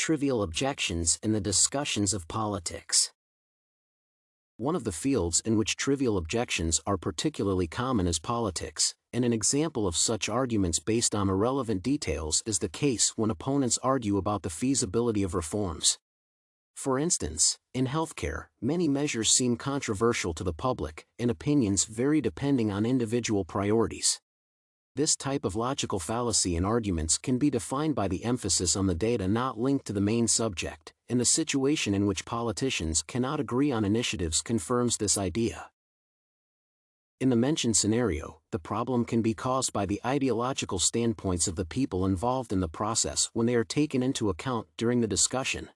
trivial objections in the discussions of politics. One of the fields in which trivial objections are particularly common is politics, and an example of such arguments based on irrelevant details is the case when opponents argue about the feasibility of reforms. For instance, in healthcare, many measures seem controversial to the public, and opinions vary depending on individual priorities. This type of logical fallacy in arguments can be defined by the emphasis on the data not linked to the main subject, and the situation in which politicians cannot agree on initiatives confirms this idea. In the mentioned scenario, the problem can be caused by the ideological standpoints of the people involved in the process when they are taken into account during the discussion.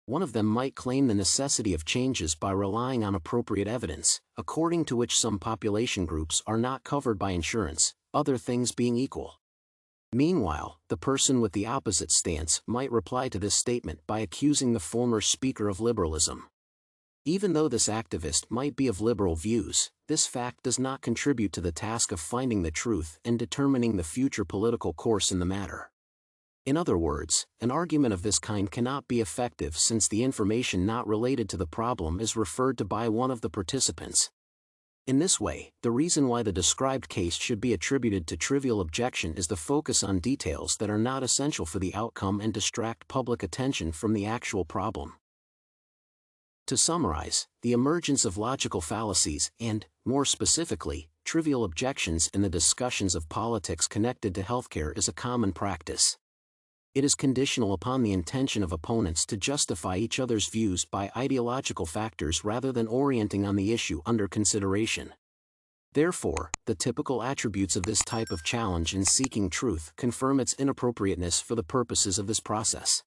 One of them might claim the necessity of changes by relying on appropriate evidence, according to which some population groups are not covered by insurance, other things being equal. Meanwhile, the person with the opposite stance might reply to this statement by accusing the former speaker of liberalism. Even though this activist might be of liberal views, this fact does not contribute to the task of finding the truth and determining the future political course in the matter. In other words, an argument of this kind cannot be effective since the information not related to the problem is referred to by one of the participants. In this way, the reason why the described case should be attributed to trivial objection is the focus on details that are not essential for the outcome and distract public attention from the actual problem. To summarize, the emergence of logical fallacies and, more specifically, trivial objections in the discussions of politics connected to healthcare is a common practice. It is conditional upon the intention of opponents to justify each other's views by ideological factors rather than orienting on the issue under consideration. Therefore, the typical attributes of this type of challenge in seeking truth confirm its inappropriateness for the purposes of this process.